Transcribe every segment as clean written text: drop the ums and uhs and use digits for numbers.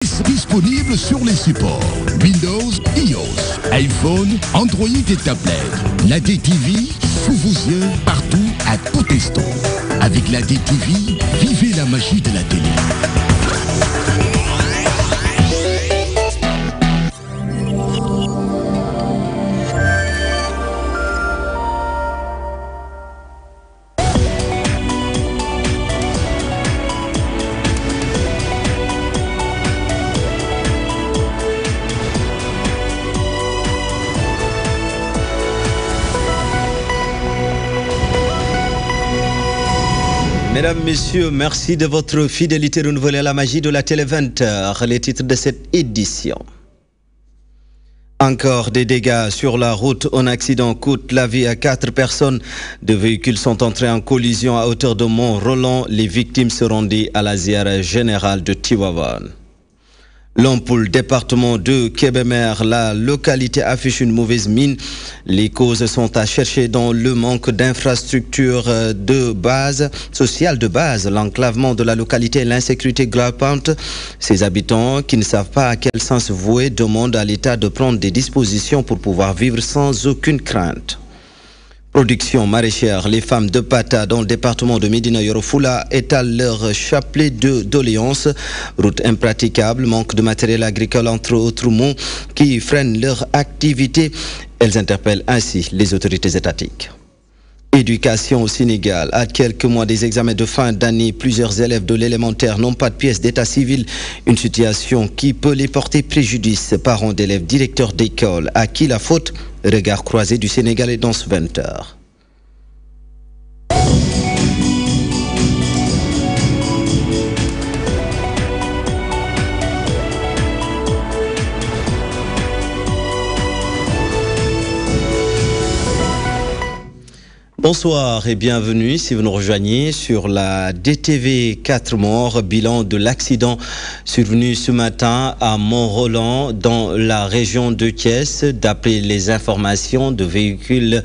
service disponible sur les supports Windows, iOS, iPhone, Android et tablette. La DTV, sous vos yeux, partout, à tout instant. Avec la DTV, vivez la magie de la télé. Mesdames, Messieurs, merci de votre fidélité renouvelée à la magie de la télé 20h. Les titres de cette édition. Encore des dégâts sur la route. Un accident coûte la vie à 4 personnes. 2 véhicules sont entrés en collision à hauteur de Mont-Roland. Les victimes se rendaient à la ziara générale de Tivaouane. Lompoul, département de Kébémer, la localité affiche une mauvaise mine. Les causes sont à chercher dans le manque d'infrastructures de base, sociales de base, l'enclavement de la localité et l'insécurité grimpante. Ces habitants qui ne savent pas à quel sens vouer demandent à l'État de prendre des dispositions pour pouvoir vivre sans aucune crainte. Production maraîchère, les femmes de Pata dans le département de Médina Yoro Fula étalent leur chapelet de doléances. Route impraticable, manque de matériel agricole entre autres mots qui freinent leur activité. Elles interpellent ainsi les autorités étatiques. Éducation au Sénégal. À quelques mois des examens de fin d'année, plusieurs élèves de l'élémentaire n'ont pas de pièces d'état civil. Une situation qui peut les porter préjudice. Parents d'élèves, directeurs d'école. À qui la faute? Regard croisé du Sénégalais dans ce 20h. Bonsoir et bienvenue si vous nous rejoignez sur la DTV. 4 morts, bilan de l'accident survenu ce matin à Mont-Roland dans la région de Thiès. D'après les informations, 2 véhicules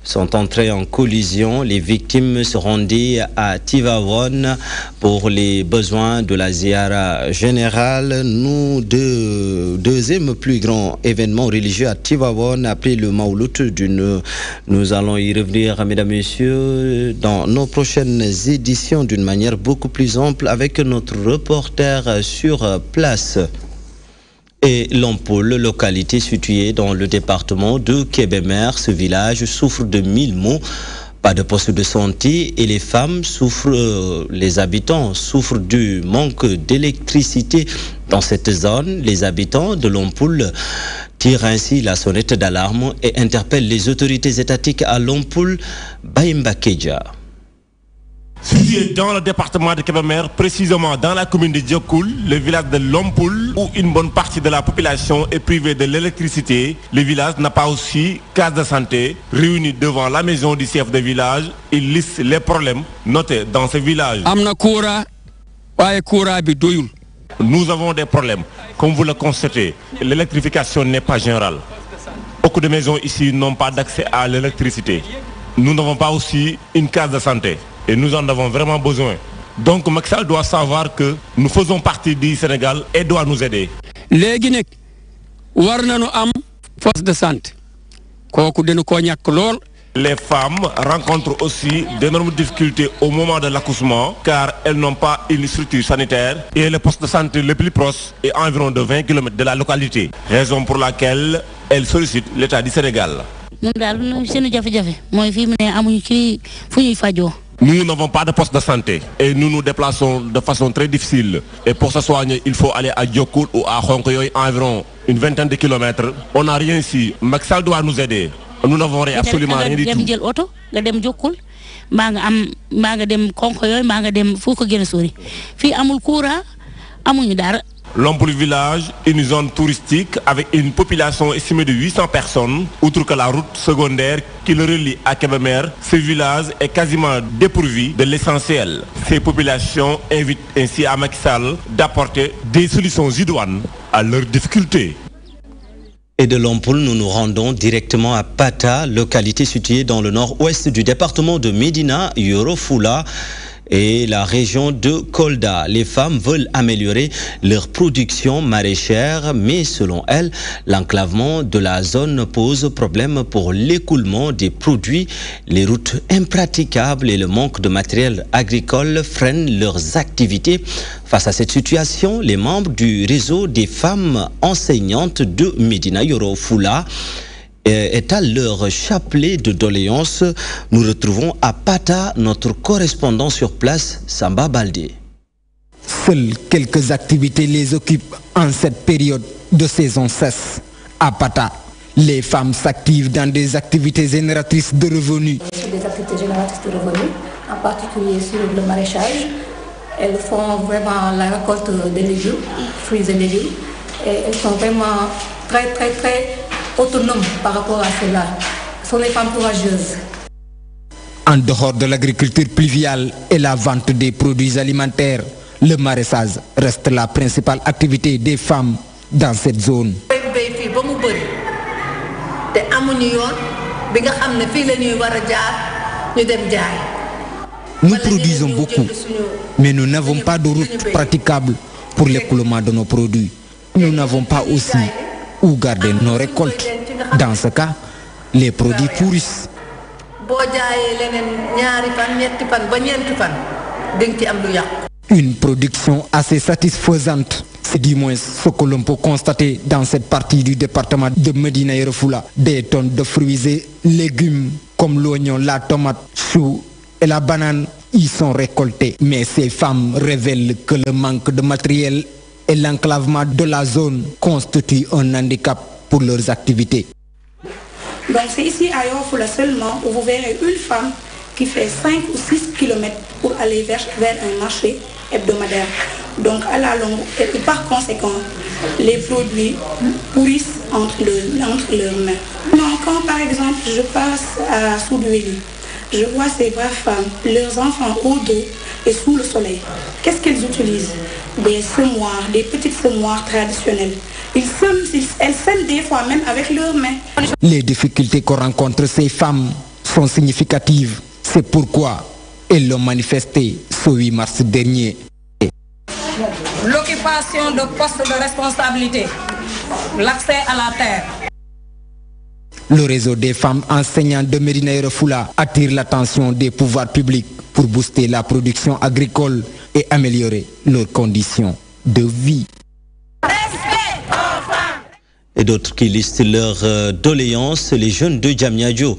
sont entrés en collision. Les victimes se rendaient à Tivaouane pour les besoins de la ziara générale. Deuxième plus grand événement religieux à Tivaouane appelé le Maoulout Nous allons y revenir, mesdames, messieurs, dans nos prochaines éditions d'une manière beaucoup plus ample avec notre reporter sur place. Et Lompoul, localité située dans le département de Kébémer, ce village souffre de 1000 maux. Pas de poste de santé et les femmes souffrent, les habitants souffrent du manque d'électricité dans cette zone. Les habitants de Lompoul tirent ainsi la sonnette d'alarme et interpellent les autorités étatiques à Lompoul. Baïmba Kedja. Situé dans le département de Kébémer, précisément dans la commune de Diokoul, le village de Lompoul, où une bonne partie de la population est privée de l'électricité, le village n'a pas aussi case de santé. Réunis devant la maison du chef de village, il liste les problèmes notés dans ce village. Nous avons des problèmes, comme vous le constatez. L'électrification n'est pas générale. Beaucoup de maisons ici n'ont pas d'accès à l'électricité. Nous n'avons pas aussi une case de santé. Et nous en avons vraiment besoin. Donc Macky Sall doit savoir que nous faisons partie du Sénégal et doit nous aider. Les femmes rencontrent aussi d'énormes difficultés au moment de l'accouchement car elles n'ont pas une structure sanitaire et le poste de santé le plus proche est à environ de 20 km de la localité. Raison pour laquelle elles sollicitent l'État du Sénégal. Nous n'avons pas de poste de santé et nous nous déplaçons de façon très difficile. Et pour se soigner, il faut aller à Diokoul ou à Khonkoyoy, environ une vingtaine de kilomètres. On n'a rien ici. Macky Sall doit nous aider. Nous n'avons absolument rien du tout. Lompoul village, une zone touristique avec une population estimée de 800 personnes. Outre que la route secondaire qui le relie à Kébémer, ce village est quasiment dépourvu de l'essentiel. Ces populations invitent ainsi à Macky Sall d'apporter des solutions idoines à leurs difficultés. Et de Lompoul, nous nous rendons directement à Pata, localité située dans le nord-ouest du département de Médina Yoro Fula. et la région de Kolda. Les femmes veulent améliorer leur production maraîchère, mais selon elles, l'enclavement de la zone pose problème pour l'écoulement des produits. Les routes impraticables et le manque de matériel agricole freinent leurs activités. Face à cette situation, les membres du réseau des femmes enseignantes de Médina Yoro Fula étalent leur chapelet de doléances. Nous retrouvons à Pata notre correspondant sur place, Samba Baldé. Seules quelques activités les occupent en cette période de saison sèche. À Pata, les femmes s'activent dans des activités génératrices de revenus. Des activités génératrices de revenus, en particulier sur le maraîchage. Elles font vraiment la récolte des légumes, fruits et légumes. Et elles sont vraiment très autonomes par rapport à cela. Ce sont des femmes courageuses. En dehors de l'agriculture pluviale et la vente des produits alimentaires, le maraîchage reste la principale activité des femmes dans cette zone. Nous produisons beaucoup, mais nous n'avons pas de route praticable pour l'écoulement de nos produits. Nous n'avons pas aussi où garder nos récoltes. Dans ce cas, les produits pourrissent. Une production assez satisfaisante, c'est du moins ce que l'on peut constater dans cette partie du département de Médina Yoro Fula. Des tonnes de fruits et légumes comme l'oignon, la tomate, chou et la banane y sont récoltés. Mais ces femmes révèlent que le manque de matériel et l'enclavement de la zone constituent un handicap pour leurs activités. Donc c'est ici à Yoro Fula seulement où vous verrez une femme qui fait 5 ou 6 km pour aller vers un marché hebdomadaire. Donc à la longue, et par conséquent, les produits pourrissent entre leurs mains. Donc, quand par exemple je passe à Soudouéli, je vois ces braves femmes, leurs enfants au dos et sous le soleil. Qu'est-ce qu'elles utilisent? Des semoirs, des petites semoirs traditionnelles. Elles sèment des fois même avec leurs mains. Les difficultés que rencontrent ces femmes sont significatives. C'est pourquoi elles l'ont manifesté ce 8 mars dernier. L'occupation de postes de responsabilité, l'accès à la terre. Le réseau des femmes enseignantes de Médina Yoro Fula attire l'attention des pouvoirs publics pour booster la production agricole et améliorer leurs conditions de vie. Et d'autres qui listent leurs doléances, les jeunes de Diamniadio.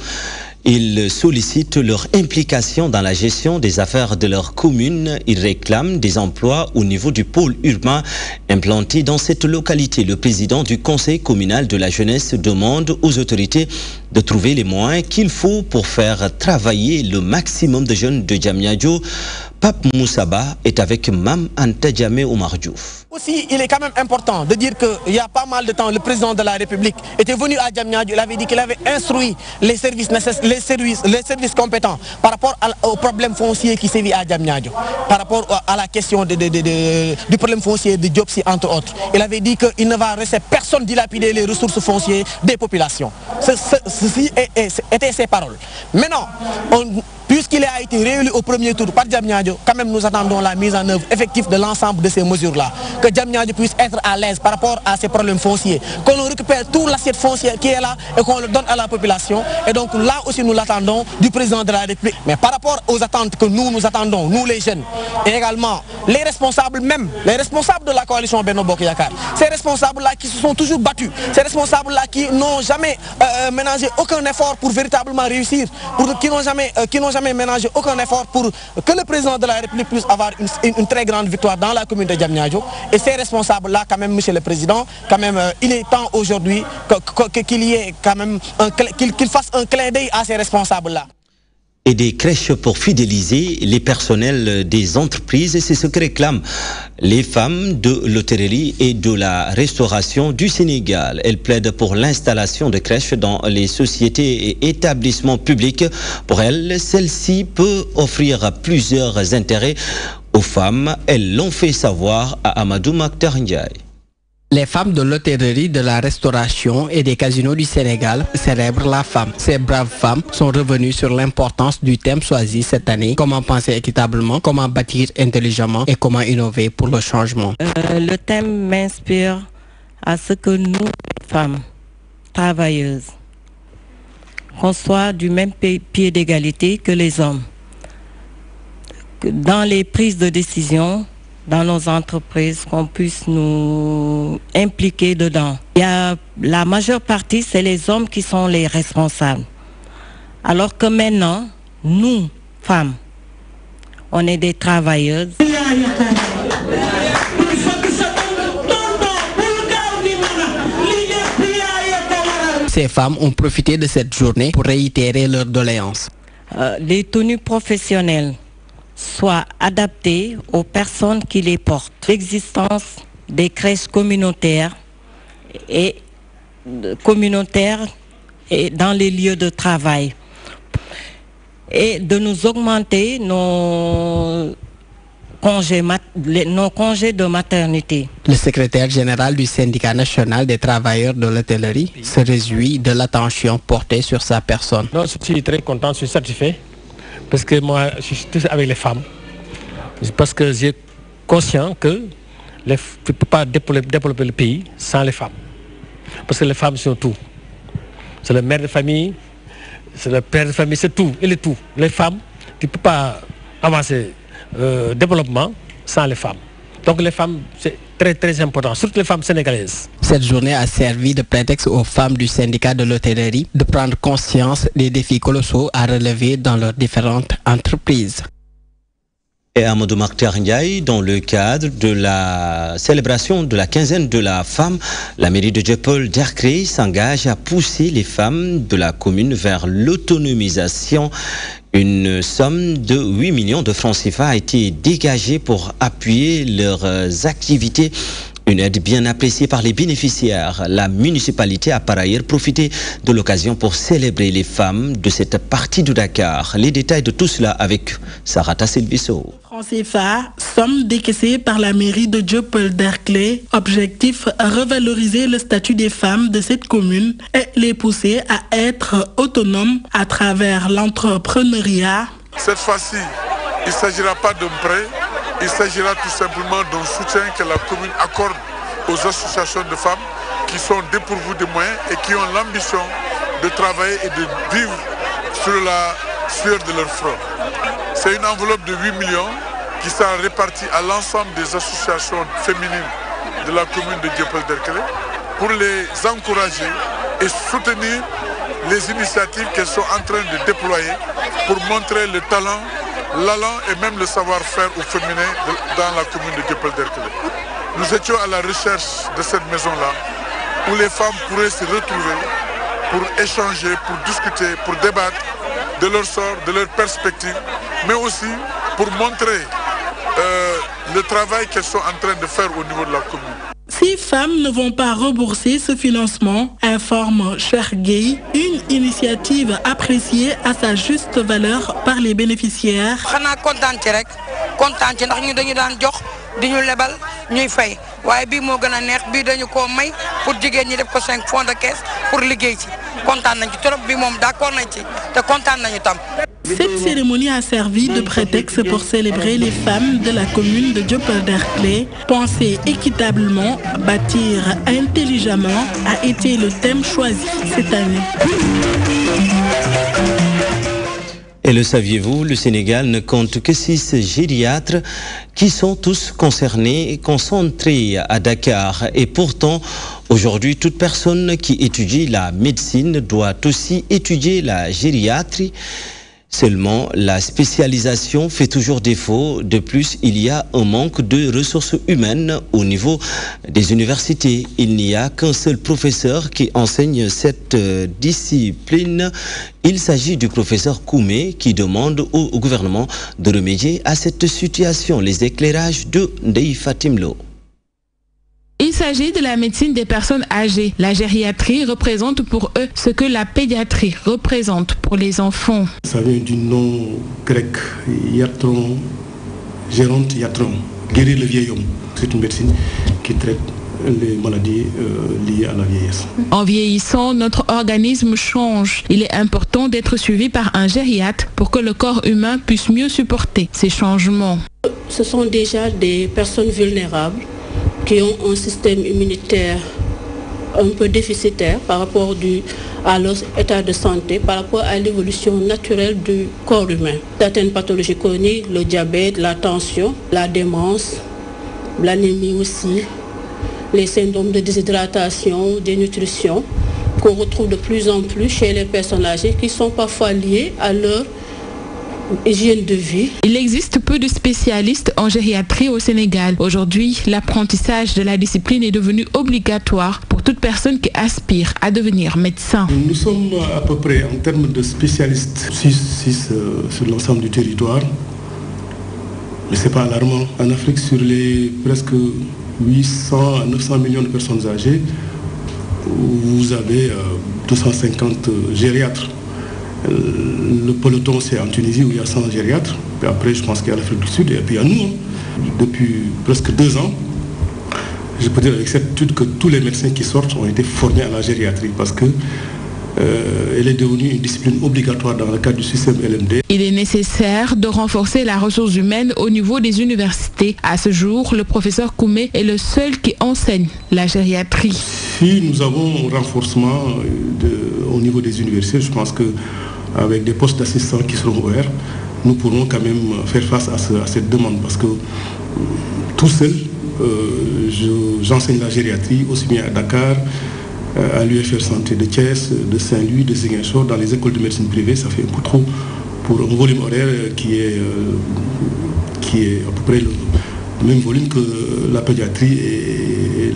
Ils sollicitent leur implication dans la gestion des affaires de leur commune. Ils réclament des emplois au niveau du pôle urbain implanté dans cette localité. Le président du conseil communal de la jeunesse demande aux autorités de trouver les moyens qu'il faut pour faire travailler le maximum de jeunes de Diamniadio. Pape Moussaba est avec Mam Anta Diamé Omar Diouf. Aussi, il est quand même important de dire qu'il y a pas mal de temps, le président de la République était venu à Diamniadio. Il avait dit qu'il avait instruit les services compétents par rapport au problème foncier qui sévit à Diamniadio, par rapport à la question du problème foncier de Diopsi, entre autres. Il avait dit qu'il ne va rester personne dilapider les ressources foncières des populations. Ceci étaient ses paroles. Maintenant, puisqu'il a été réélu au premier tour par Diamniadio, quand même nous attendons la mise en œuvre effective de l'ensemble de ces mesures-là. Que Diamniadio puisse être à l'aise par rapport à ces problèmes fonciers. Qu'on récupère toute l'assiette foncière qui est là et qu'on le donne à la population. Et donc là aussi nous l'attendons du président de la République. Mais par rapport aux attentes que nous attendons, nous les jeunes, et également les responsables même, les responsables de la coalition Benno Bokk Yakaar, ces responsables-là qui se sont toujours battus, ces responsables-là qui n'ont jamais ménagé aucun effort pour véritablement réussir, qui n'ont jamais ménagé aucun effort pour que le président de la République puisse avoir une très grande victoire dans la commune de Diamniadio. Et ces responsables-là, quand même, monsieur le président, quand même, il est temps aujourd'hui qu'il y ait quand même qu'il fasse un clin d'œil à ces responsables-là. Et des crèches pour fidéliser les personnels des entreprises, et c'est ce que réclament les femmes de l'hôtellerie et de la restauration du Sénégal. Elles plaident pour l'installation de crèches dans les sociétés et établissements publics. Pour elles, celle-ci peut offrir plusieurs intérêts aux femmes. Elles l'ont fait savoir à Amadou Maktar Ndiaye. Les femmes de l'hôtellerie, de la restauration et des casinos du Sénégal célèbrent la femme. Ces braves femmes sont revenues sur l'importance du thème choisi cette année. Comment penser équitablement, comment bâtir intelligemment et comment innover pour le changement. Le thème m'inspire à ce que nous, femmes travailleuses, qu'on soit du même pied d'égalité que les hommes. Dans les prises de décision, dans nos entreprises, qu'on puisse nous impliquer dedans. La majeure partie, c'est les hommes qui sont les responsables. Alors que maintenant, nous, femmes, on est des travailleuses. Ces femmes ont profité de cette journée pour réitérer leurs doléances. Les tenues professionnelles soient adaptées aux personnes qui les portent. L'existence des crèches communautaires et dans les lieux de travail. Et de nous augmenter nos congés de maternité. Le secrétaire général du syndicat national des travailleurs de l'hôtellerie se réjouit de l'attention portée sur sa personne. Non, je suis très content, je suis satisfait. Parce que moi, je suis tous avec les femmes. Parce que j'ai conscient que tu ne peux pas développer le pays sans les femmes. Parce que les femmes sont tout. C'est le mère de famille, c'est le père de famille, c'est tout. Il est tout. Les femmes, tu ne peux pas avancer développement sans les femmes. Donc les femmes, c'est très très important, surtout les femmes sénégalaises. Cette journée a servi de prétexte aux femmes du syndicat de l'hôtellerie de prendre conscience des défis colossaux à relever dans leurs différentes entreprises. Et Amadou Makhtar Ndiaye, dans le cadre de la célébration de la quinzaine de la femme, la mairie de Dieuppeul-Derklé s'engage à pousser les femmes de la commune vers l'autonomisation. Une somme de 8 millions de francs CFA a été dégagée pour appuyer leurs activités. Une aide bien appréciée par les bénéficiaires. La municipalité a par ailleurs profité de l'occasion pour célébrer les femmes de cette partie de Dakar. Les détails de tout cela avec Sarata Silviso. Francs CFA, somme décaissée par la mairie de Dieuppeul-Derklé. Objectif, revaloriser le statut des femmes de cette commune et les pousser à être autonomes à travers l'entrepreneuriat. Cette fois-ci, il ne s'agira pas d'un prêt. Il s'agira tout simplement d'un soutien que la commune accorde aux associations de femmes qui sont dépourvues de moyens et qui ont l'ambition de travailler et de vivre sur la sueur de leur front. C'est une enveloppe de 8 millions qui sera répartie à l'ensemble des associations féminines de la commune de Dieuppeul-Derklé pour les encourager et soutenir les initiatives qu'elles sont en train de déployer pour montrer le talent, l'allant et même le savoir-faire au féminin dans la commune de Dieuppeul-Derklé. Nous étions à la recherche de cette maison-là où les femmes pourraient se retrouver pour échanger, pour discuter, pour débattre de leur sort, de leurs perspectives, mais aussi pour montrer le travail qu'elles sont en train de faire au niveau de la commune. Si femmes ne vont pas rembourser ce financement, informe Cheikh Gueye, une initiative appréciée à sa juste valeur par les bénéficiaires. diñu lebal ñuy fay waye bi mo gëna neex bi dañu ko may pour jigéen ñi def ko 5 fonds de caisse pour liggéey ci kontaan nañ ci trop bi mom d'accord nañ ci te kontaan nañu tam. Cette cérémonie a servi de prétexte pour célébrer les femmes de la commune de Dieuppeul-Derklé. Penser équitablement, bâtir intelligemment a été le thème choisi cette année. Et le saviez-vous, le Sénégal ne compte que 6 gériatres qui sont tous concernés et concentrés à Dakar. Et pourtant, aujourd'hui, toute personne qui étudie la médecine doit aussi étudier la gériatrie. Seulement, la spécialisation fait toujours défaut. De plus, il y a un manque de ressources humaines au niveau des universités. Il n'y a qu'un seul professeur qui enseigne cette discipline. Il s'agit du professeur Koumé qui demande au gouvernement de remédier à cette situation. Les éclairages de Ndei Fatimlo. Il s'agit de la médecine des personnes âgées. La gériatrie représente pour eux ce que la pédiatrie représente pour les enfants. Ça vient du nom grec, iatron, géronte, iatron, guérir le vieil homme. C'est une médecine qui traite les maladies liées à la vieillesse. En vieillissant, notre organisme change. Il est important d'être suivi par un gériatre pour que le corps humain puisse mieux supporter ces changements. Ce sont déjà des personnes vulnérables qui ont un système immunitaire un peu déficitaire par rapport à leur état de santé, par rapport à l'évolution naturelle du corps humain. Certaines pathologies chroniques, le diabète, la tension, la démence, l'anémie aussi, les syndromes de déshydratation, dénutrition, qu'on retrouve de plus en plus chez les personnes âgées qui sont parfois liées à leur hygiène de vie. Il existe peu de spécialistes en gériatrie au Sénégal. Aujourd'hui, l'apprentissage de la discipline est devenu obligatoire pour toute personne qui aspire à devenir médecin. Nous sommes à peu près, en termes de spécialistes, 6 sur l'ensemble du territoire. Mais ce n'est pas alarmant. En Afrique, sur les presque 800 à 900 millions de personnes âgées, vous avez 250 gériatres. Le peloton, c'est en Tunisie où il y a 100 gériatres. Puis après, je pense qu'il y a l'Afrique du Sud et puis il y a nous. Depuis presque 2 ans, je peux dire avec certitude que tous les médecins qui sortent ont été formés à la gériatrie parce que elle est devenue une discipline obligatoire dans le cadre du système LMD. Il est nécessaire de renforcer la ressource humaine au niveau des universités. À ce jour, le professeur Koumé est le seul qui enseigne la gériatrie. Si nous avons un renforcement au niveau des universités, je pense qu'avec des postes d'assistants qui seront ouverts, nous pourrons quand même faire face à cette demande parce que tout seul, j'enseigne la gériatrie aussi bien à Dakar, à l'UFR Santé de Thiès, de Saint-Louis, de Ziguinchor, dans les écoles de médecine privée, ça fait un peu trop pour un volume horaire qui est à peu près le même volume que la pédiatrie et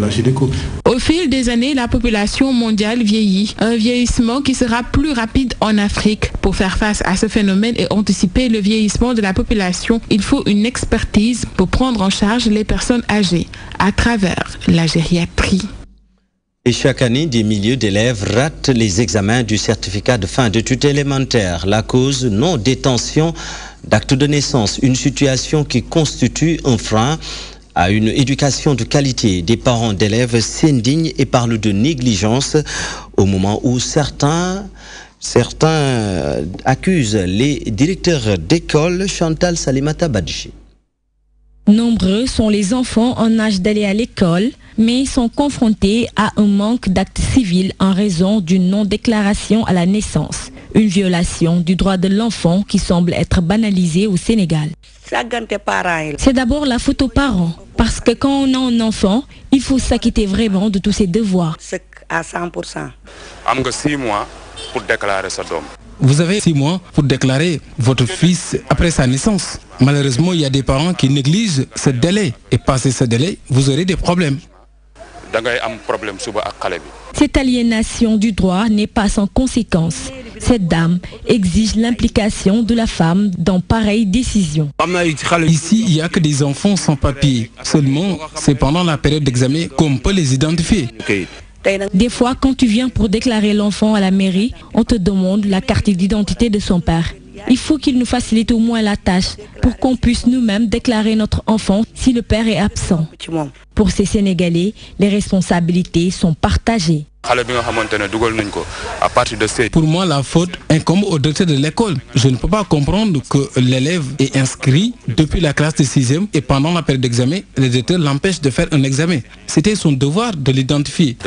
la gynéco. Au fil des années, la population mondiale vieillit. Un vieillissement qui sera plus rapide en Afrique. Pour faire face à ce phénomène et anticiper le vieillissement de la population, il faut une expertise pour prendre en charge les personnes âgées à travers la gériatrie. Et chaque année, des milliers d'élèves ratent les examens du certificat de fin d'études élémentaires. La cause, non-détention d'acte de naissance, une situation qui constitue un frein à une éducation de qualité. Des parents d'élèves s'indignent et parlent de négligence au moment où certains accusent les directeurs d'école. Chantal Salimata Badji. Nombreux sont les enfants en âge d'aller à l'école, mais sont confrontés à un manque d'actes civils en raison d'une non-déclaration à la naissance. Une violation du droit de l'enfant qui semble être banalisée au Sénégal. C'est d'abord la faute aux parents, parce que quand on a un enfant, il faut s'acquitter vraiment de tous ses devoirs. À 100%. 6 mois pour déclarer sa dôme. Vous avez 6 mois pour déclarer votre fils après sa naissance. Malheureusement, il y a des parents qui négligent ce délai. Et passé ce délai, vous aurez des problèmes. Cette aliénation du droit n'est pas sans conséquence. Cette dame exige l'implication de la femme dans pareille décision. Ici, il n'y a que des enfants sans papier. Seulement, c'est pendant la période d'examen qu'on peut les identifier. Des fois, quand tu viens pour déclarer l'enfant à la mairie, on te demande la carte d'identité de son père. Il faut qu'il nous facilite au moins la tâche pour qu'on puisse nous-mêmes déclarer notre enfant si le père est absent. Pour ces Sénégalais, les responsabilités sont partagées. Pour moi, la faute incombe au directeur de l'école. Je ne peux pas comprendre que l'élève est inscrit depuis la classe de 6e et pendant la période d'examen, le directeur l'empêche de faire un examen. C'était son devoir de l'identifier.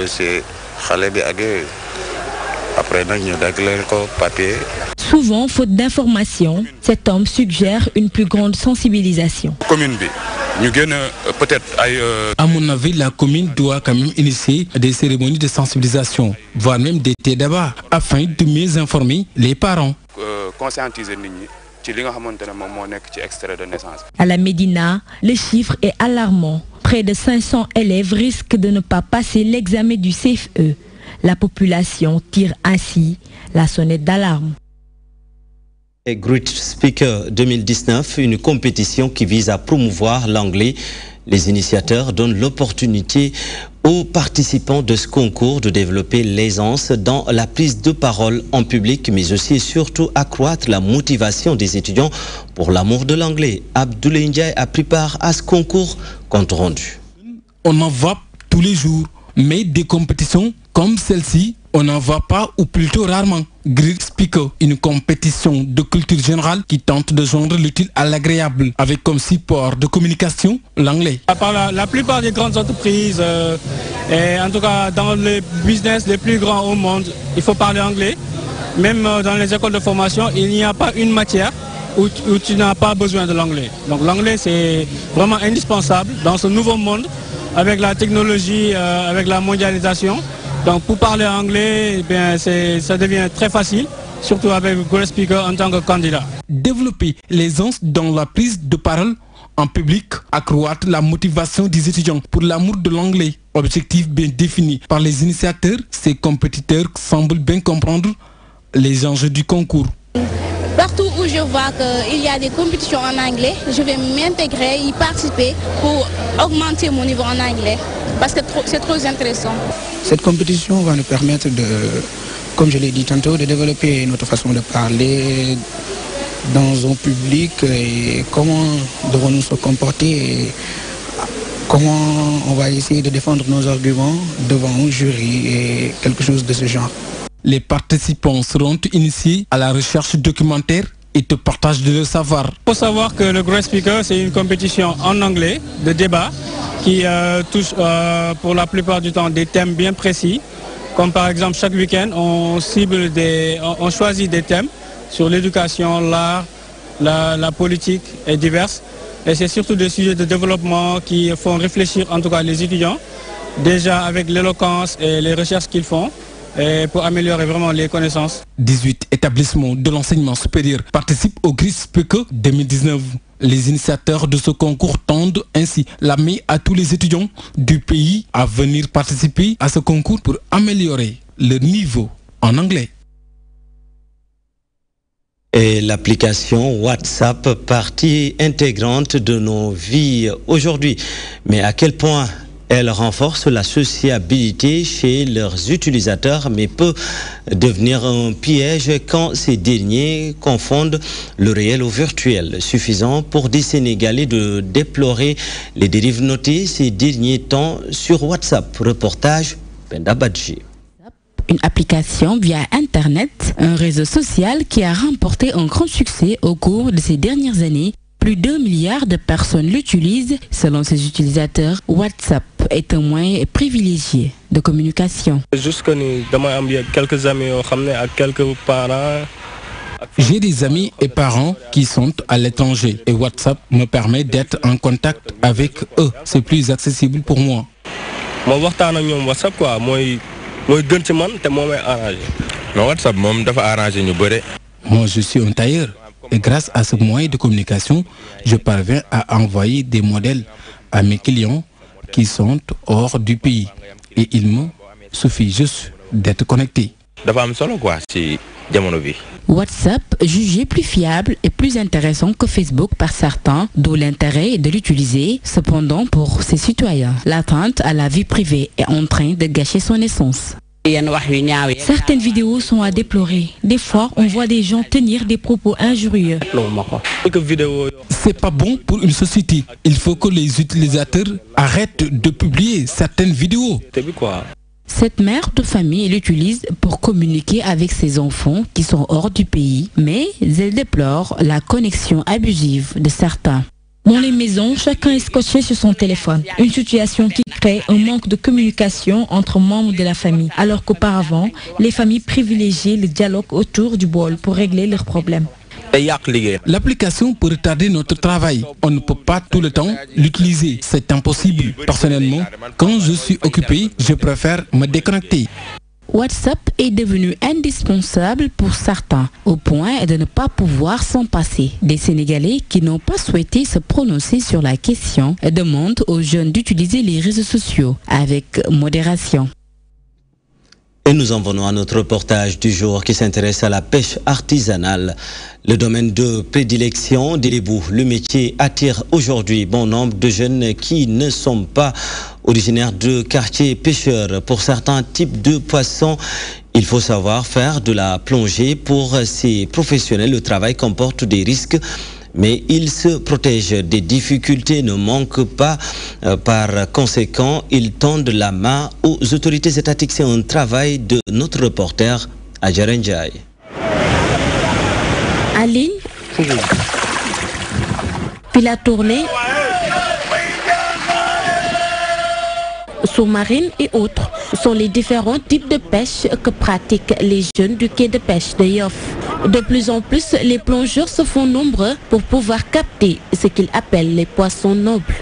Souvent, faute d'information, cet homme suggère une plus grande sensibilisation. À mon avis, la commune doit quand même initier des cérémonies de sensibilisation, voire même des débats, afin de mieux informer les parents. À la Médina, le chiffre est alarmant. Près de 500 élèves risquent de ne pas passer l'examen du CFE. La population tire ainsi la sonnette d'alarme. Great Speaker 2019, une compétition qui vise à promouvoir l'anglais. Les initiateurs donnent l'opportunité aux participants de ce concours de développer l'aisance dans la prise de parole en public, mais aussi et surtout accroître la motivation des étudiants pour l'amour de l'anglais. Abdoulaye Ndiaye a pris part à ce concours compte rendu. on en voit tous les jours. Mais des compétitions comme celle-ci, on n'en voit pas ou plutôt rarement. Greek Speaker, une compétition de culture générale qui tente de joindre l'utile à l'agréable avec comme support de communication l'anglais. La plupart des grandes entreprises, et en tout cas dans les business les plus grands au monde, il faut parler anglais. Même dans les écoles de formation, il n'y a pas une matière où tu n'as pas besoin de l'anglais. Donc l'anglais c'est vraiment indispensable dans ce nouveau monde avec la technologie, avec la mondialisation. Donc pour parler anglais, ça devient très facile, surtout avec Greek Speaker en tant que candidat. Développer l'aisance dans la prise de parole en public, accroître la motivation des étudiants pour l'amour de l'anglais. Objectif bien défini par les initiateurs, ces compétiteurs semblent bien comprendre les enjeux du concours. Partout où je vois qu'il y a des compétitions en anglais, je vais m'intégrer, y participer pour augmenter mon niveau en anglais, parce que c'est trop intéressant. Cette compétition va nous permettre de, comme je l'ai dit tantôt, de développer notre façon de parler dans un public et comment devons-nous se comporter et comment on va essayer de défendre nos arguments devant un jury et quelque chose de ce genre. Les participants seront initiés à la recherche documentaire et de partage de leur savoir. Il faut savoir que le Greek Speaker, c'est une compétition en anglais de débat qui touche pour la plupart du temps des thèmes bien précis. Comme par exemple chaque week-end, on choisit des thèmes sur l'éducation, l'art, la politique et diverses. Et c'est surtout des sujets de développement qui font réfléchir en tout cas les étudiants, déjà avec l'éloquence et les recherches qu'ils font. Et pour améliorer vraiment les connaissances. 18 établissements de l'enseignement supérieur participent au Greek Speaker 2019. Les initiateurs de ce concours tendent ainsi la main à tous les étudiants du pays à venir participer à ce concours pour améliorer leur niveau en anglais. Et l'application WhatsApp, partie intégrante de nos vies aujourd'hui. Mais à quel point elle renforce la sociabilité chez leurs utilisateurs, mais peut devenir un piège quand ces derniers confondent le réel au virtuel, suffisant pour des Sénégalais de déplorer les dérives notées ces derniers temps sur WhatsApp. Reportage Penda Badji. Une application via Internet, un réseau social qui a remporté un grand succès au cours de ces dernières années. Plus d'1 milliard de personnes l'utilisent. Selon ses utilisateurs, WhatsApp est un moyen privilégié de communication. Quelques amis, quelques parents. J'ai des amis et parents qui sont à l'étranger et WhatsApp me permet d'être en contact avec eux. C'est plus accessible pour moi. Moi, je suis un tailleur. Et grâce à ce moyen de communication, je parviens à envoyer des modèles à mes clients qui sont hors du pays. Et il me suffit juste d'être connecté. WhatsApp, jugé plus fiable et plus intéressant que Facebook par certains, d'où l'intérêt de l'utiliser. Cependant, pour ses citoyens, l'atteinte à la vie privée est en train de gâcher son essence. Certaines vidéos sont à déplorer. Des fois, on voit des gens tenir des propos injurieux. C'est pas bon pour une société. Il faut que les utilisateurs arrêtent de publier certaines vidéos. Cette mère de famille l'utilise pour communiquer avec ses enfants qui sont hors du pays, mais elle déplore la connexion abusive de certains. Dans les maisons, chacun est scotché sur son téléphone. Une situation qui crée un manque de communication entre membres de la famille, alors qu'auparavant, les familles privilégiaient le dialogue autour du bol pour régler leurs problèmes. L'application peut retarder notre travail. On ne peut pas tout le temps l'utiliser. C'est impossible. Personnellement, quand je suis occupé, je préfère me déconnecter. WhatsApp est devenu indispensable pour certains, au point de ne pas pouvoir s'en passer. Des Sénégalais qui n'ont pas souhaité se prononcer sur la question demandent aux jeunes d'utiliser les réseaux sociaux avec modération. Et nous en venons à notre reportage du jour qui s'intéresse à la pêche artisanale. Le domaine de prédilection des Lébous. Le métier attire aujourd'hui bon nombre de jeunes qui ne sont pas originaires de quartiers pêcheurs. Pour certains types de poissons, il faut savoir faire de la plongée. Pour ces professionnels, le travail comporte des risques, Mais ils se protègent des difficultés, ne manquent pas. Par conséquent, ils tendent la main aux autorités étatiques. C'est un travail de notre reporter Adjara Ndiaye. À ligne, puis la tournée, sous-marine et autres sont les différents types de pêche que pratiquent les jeunes du quai de pêche de Yoff. De plus en plus, les plongeurs se font nombreux pour pouvoir capter ce qu'ils appellent les poissons nobles.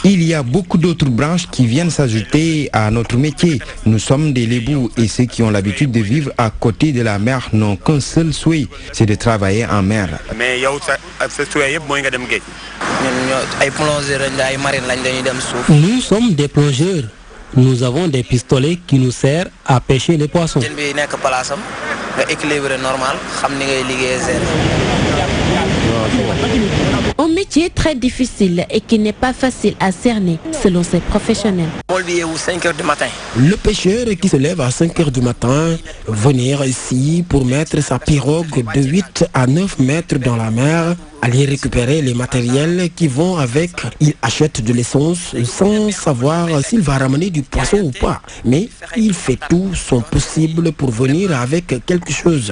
Il y a beaucoup d'autres branches qui viennent s'ajouter à notre métier. Nous sommes des lébous et ceux qui ont l'habitude de vivre à côté de la mer n'ont qu'un seul souhait, c'est de travailler en mer. Nous sommes des plongeurs. Nous avons des pistolets qui nous servent à pêcher les poissons. Un métier très difficile et qui n'est pas facile à cerner selon ces professionnels. Le pêcheur qui se lève à 5 h du matin, venir ici pour mettre sa pirogue de 8 à 9 mètres dans la mer, aller récupérer les matériels qui vont avec. Il achète de l'essence sans savoir s'il va ramener du poisson ou pas. Mais il fait tout son possible pour venir avec quelque chose.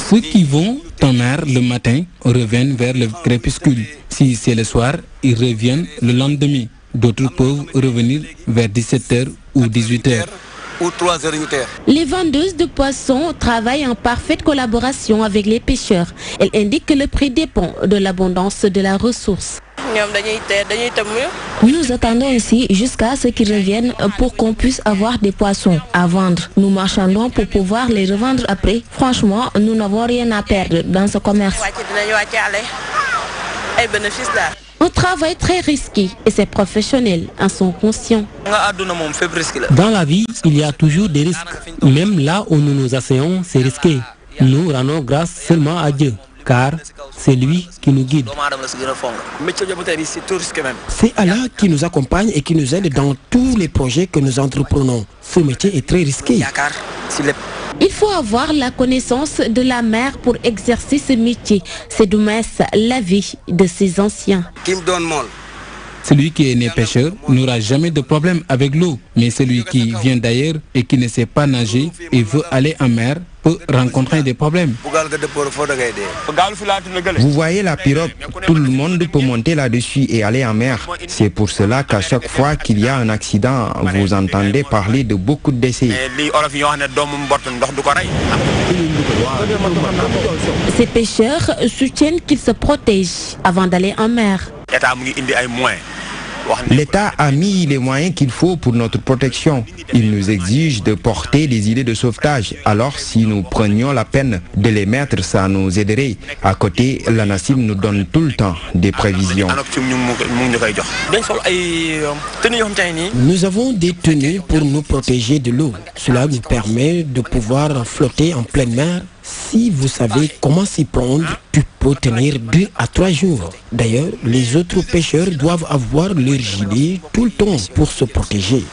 Ceux qui vont en mer le matin reviennent vers le crépuscule. Si c'est le soir, ils reviennent le lendemain. D'autres peuvent revenir vers 17 h ou 18 h. Les vendeuses de poissons travaillent en parfaite collaboration avec les pêcheurs. Elles indiquent que le prix dépend de l'abondance de la ressource. Nous attendons ici jusqu'à ce qu'ils reviennent pour qu'on puisse avoir des poissons à vendre. Nous marchandons pour pouvoir les revendre après. Franchement, nous n'avons rien à perdre dans ce commerce. Un travail très risqué et ces professionnels en sont conscients. Dans la vie, il y a toujours des risques. Même là où nous nous asseyons, c'est risqué. Nous rendons grâce seulement à Dieu, car c'est lui qui nous guide. C'est Allah qui nous accompagne et qui nous aide dans tous les projets que nous entreprenons. Ce métier est très risqué. Il faut avoir la connaissance de la mer pour exercer ce métier. C'est du moins la vie de ces anciens. Celui qui est né pêcheur n'aura jamais de problème avec l'eau. Mais celui qui vient d'ailleurs et qui ne sait pas nager et veut aller en mer peut rencontrer des problèmes. Vous voyez la pirogue, tout le monde peut monter là-dessus et aller en mer. C'est pour cela qu'à chaque fois qu'il y a un accident, vous entendez parler de beaucoup de décès. Ces pêcheurs soutiennent qu'ils se protègent avant d'aller en mer. L'État a mis les moyens qu'il faut pour notre protection. Il nous exige de porter des idées de sauvetage. Alors si nous prenions la peine de les mettre, ça nous aiderait. À côté, l'ANACIM nous donne tout le temps des prévisions. Nous avons des tenues pour nous protéger de l'eau. Cela nous permet de pouvoir flotter en pleine mer. Si vous savez comment s'y prendre, tu peux tenir 2 à 3 jours. D'ailleurs, les autres pêcheurs doivent avoir leur gilet tout le temps pour se protéger.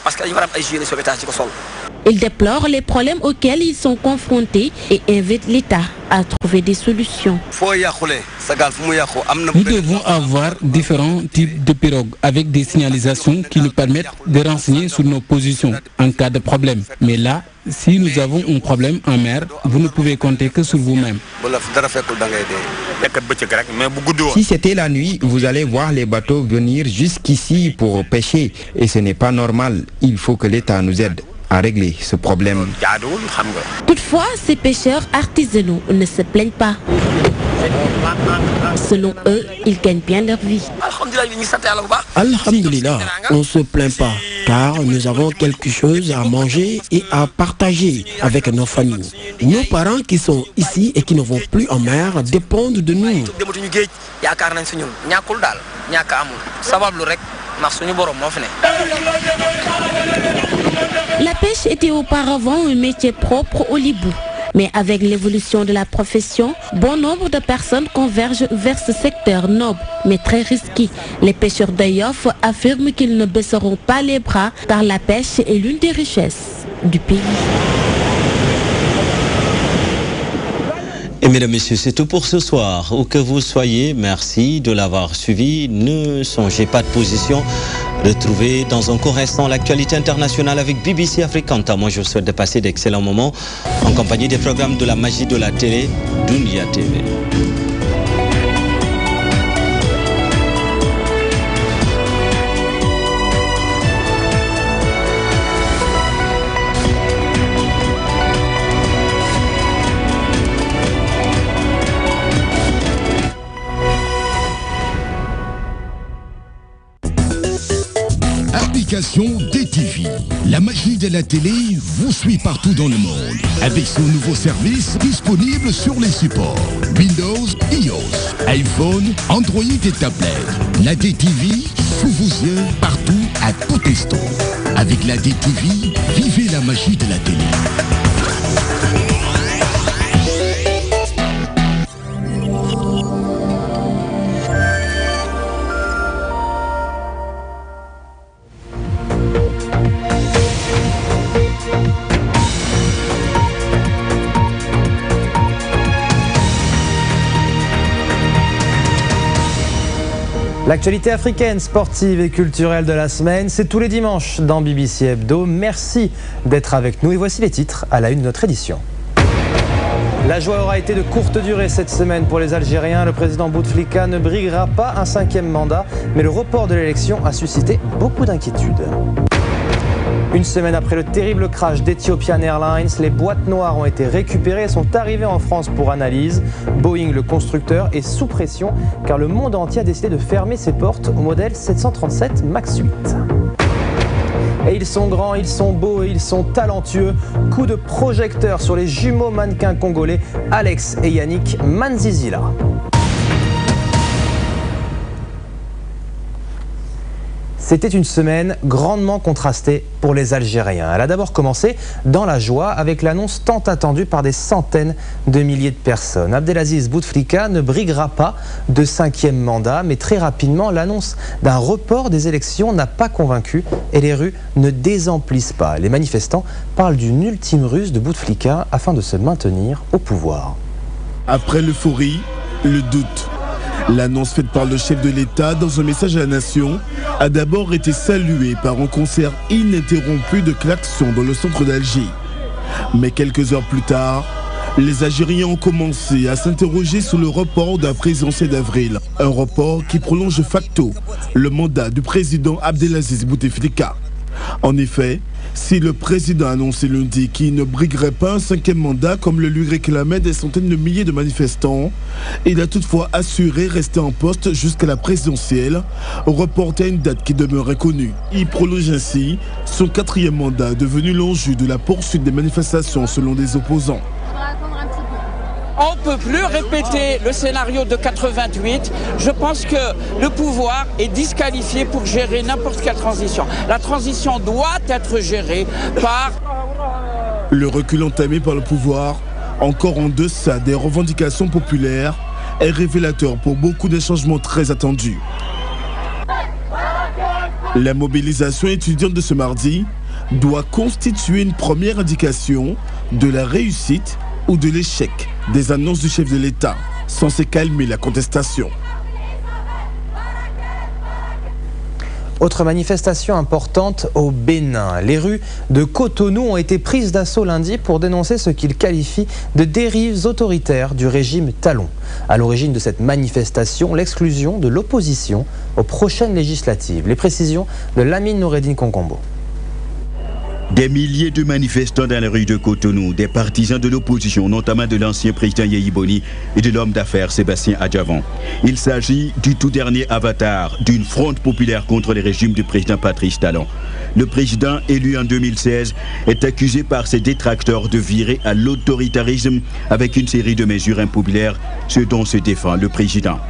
Ils déplorent les problèmes auxquels ils sont confrontés et invitent l'État à trouver des solutions. Nous devons avoir différents types de pirogues avec des signalisations qui nous permettent de renseigner sur nos positions en cas de problème. Mais là, si nous avons un problème en mer, vous ne pouvez compter que sur vous-même. Si c'était la nuit, vous allez voir les bateaux venir jusqu'ici pour pêcher. Et ce n'est pas normal. Il faut que l'État nous aide à régler ce problème. Toutefois, ces pêcheurs artisanaux ne se plaignent pas. Selon eux, ils gagnent bien leur vie. Alhamdulillah, on ne se plaint pas, car nous avons quelque chose à manger et à partager avec nos familles. Nos parents qui sont ici et qui ne vont plus en mer dépendent de nous. La pêche était auparavant un métier propre au Libou. Mais avec l'évolution de la profession, bon nombre de personnes convergent vers ce secteur noble, mais très risqué. Les pêcheurs de Yoff affirment qu'ils ne baisseront pas les bras car la pêche est l'une des richesses du pays. Et mesdames, messieurs, c'est tout pour ce soir. Où que vous soyez, merci de l'avoir suivi. Ne changez pas de position. Retrouvez dans un court instant l'actualité internationale avec BBC Africanta. Moi, je vous souhaite de passer d'excellents moments en compagnie des programmes de la magie de la télé, Dunia TV. DTV. La magie de la télé vous suit partout dans le monde avec son nouveau service disponible sur les supports Windows, iOS, iPhone, Android et tablette. La DTV sous vos yeux partout à tout instant. Avec la DTV, vivez la magie de la télé. L'actualité africaine, sportive et culturelle de la semaine, c'est tous les dimanches dans BBC Hebdo. Merci d'être avec nous et voici les titres à la une de notre édition. La joie aura été de courte durée cette semaine pour les Algériens. Le président Bouteflika ne briguera pas un 5e mandat, mais le report de l'élection a suscité beaucoup d'inquiétudes. Une semaine après le terrible crash d'Ethiopian Airlines, les boîtes noires ont été récupérées et sont arrivées en France pour analyse. Boeing, le constructeur, est sous pression car le monde entier a décidé de fermer ses portes au modèle 737 MAX 8. Et ils sont grands, ils sont beaux et ils sont talentueux. Coup de projecteur sur les jumeaux mannequins congolais Alex et Yannick Manzizila. C'était une semaine grandement contrastée pour les Algériens. Elle a d'abord commencé dans la joie avec l'annonce tant attendue par des centaines de milliers de personnes. Abdelaziz Bouteflika ne briguera pas de 5e mandat, mais très rapidement, l'annonce d'un report des élections n'a pas convaincu et les rues ne désemplissent pas. Les manifestants parlent d'une ultime ruse de Bouteflika afin de se maintenir au pouvoir. Après l'euphorie, le doute. L'annonce faite par le chef de l'État dans un message à la nation a d'abord été saluée par un concert ininterrompu de klaxons dans le centre d'Alger. Mais quelques heures plus tard, les Algériens ont commencé à s'interroger sur le report de la présidentielle d'avril. Un report qui prolonge de facto le mandat du président Abdelaziz Bouteflika. En effet, si le président a annoncé lundi qu'il ne briguerait pas un 5e mandat comme le lui réclamaient des centaines de milliers de manifestants, il a toutefois assuré rester en poste jusqu'à la présidentielle, reporté à une date qui demeure inconnue. Il prolonge ainsi son 4e mandat devenu l'enjeu de la poursuite des manifestations selon des opposants. On ne peut plus répéter le scénario de 88. Je pense que le pouvoir est disqualifié pour gérer n'importe quelle transition. La transition doit être gérée par... Le recul entamé par le pouvoir, encore en deçà des revendications populaires, est révélateur pour beaucoup des changements très attendus. La mobilisation étudiante de ce mardi doit constituer une première indication de la réussite ou de l'échec des annonces du chef de l'État, censé calmer la contestation. Autre manifestation importante au Bénin. Les rues de Cotonou ont été prises d'assaut lundi pour dénoncer ce qu'ils qualifient de dérives autoritaires du régime Talon. À l'origine de cette manifestation, l'exclusion de l'opposition aux prochaines législatives. Les précisions de Lamine Noureddine Konkombo. Des milliers de manifestants dans les rues de Cotonou, des partisans de l'opposition, notamment de l'ancien président Yaya Boni et de l'homme d'affaires Sébastien Adjavan. Il s'agit du tout dernier avatar d'une fronde populaire contre le régime du président Patrice Talon. Le président, élu en 2016, est accusé par ses détracteurs de virer à l'autoritarisme avec une série de mesures impopulaires, ce dont se défend le président.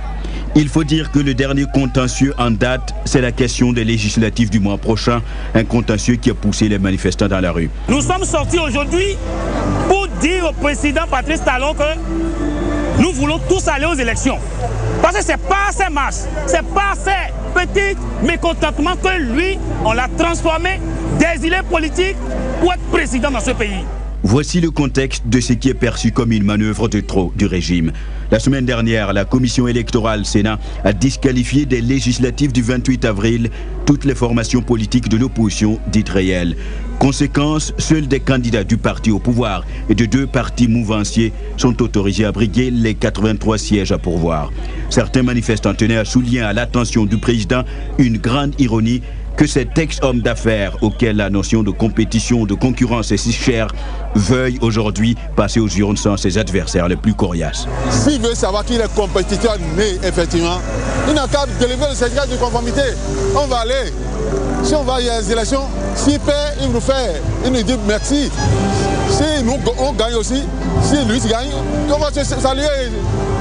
Il faut dire que le dernier contentieux en date, c'est la question des législatives du mois prochain, un contentieux qui a poussé les manifestants dans la rue. Nous sommes sortis aujourd'hui pour dire au président Patrice Talon que nous voulons tous aller aux élections. Parce que ce n'est pas ces marches, ce n'est pas ces petits mécontentements que lui, on l'a transformé, d'exilé politique pour être président dans ce pays. Voici le contexte de ce qui est perçu comme une manœuvre de trop du régime. La semaine dernière, la commission électorale Sénat a disqualifié des législatives du 28 avril toutes les formations politiques de l'opposition dites réelles. Conséquence, seuls des candidats du parti au pouvoir et de 2 partis mouvanciers sont autorisés à briguer les 83 sièges à pourvoir. Certains manifestants tenaient à souligner à l'attention du président une grande ironie que cet ex-homme d'affaires auquel la notion de compétition, de concurrence est si chère, veuille aujourd'hui passer aux urnes sans ses adversaires les plus coriaces. S'il veut savoir qu'il est compétiteur né, effectivement, il n'a qu'à délever le certificat de conformité. On va aller. Si on va à les élections, s'il perd, il nous fait. Il nous dit merci. Si nous on gagne aussi, si lui gagne, on va se saluer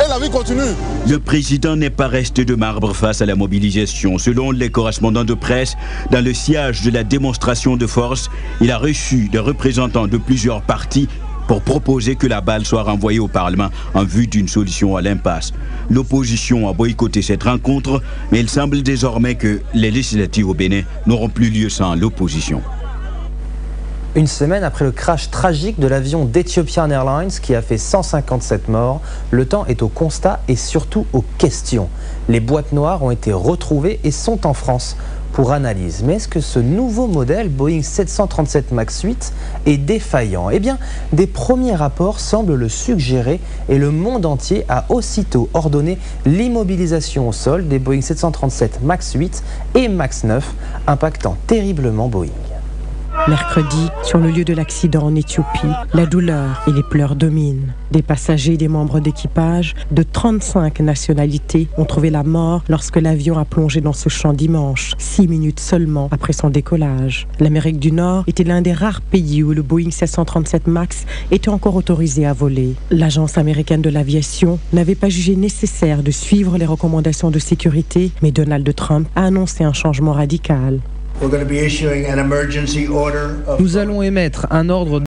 et la vie continue. Le président n'est pas resté de marbre face à la mobilisation. Selon les correspondants de presse, dans le sillage de la démonstration de force, il a reçu des représentants de plusieurs partis pour proposer que la balle soit renvoyée au Parlement en vue d'une solution à l'impasse. L'opposition a boycotté cette rencontre, mais il semble désormais que les législatives au Bénin n'auront plus lieu sans l'opposition. Une semaine après le crash tragique de l'avion d'Ethiopian Airlines qui a fait 157 morts, le temps est au constat et surtout aux questions. Les boîtes noires ont été retrouvées et sont en France pour analyse. Mais est-ce que ce nouveau modèle Boeing 737 MAX 8 est défaillant? Eh bien, des premiers rapports semblent le suggérer et le monde entier a aussitôt ordonné l'immobilisation au sol des Boeing 737 MAX 8 et MAX 9, impactant terriblement Boeing. Mercredi, sur le lieu de l'accident en Éthiopie, la douleur et les pleurs dominent. Des passagers et des membres d'équipage de 35 nationalités ont trouvé la mort lorsque l'avion a plongé dans ce champ dimanche, 6 minutes seulement après son décollage. L'Amérique du Nord était l'un des rares pays où le Boeing 737 MAX était encore autorisé à voler. L'agence américaine de l'aviation n'avait pas jugé nécessaire de suivre les recommandations de sécurité, mais Donald Trump a annoncé un changement radical. Nous allons émettre un ordre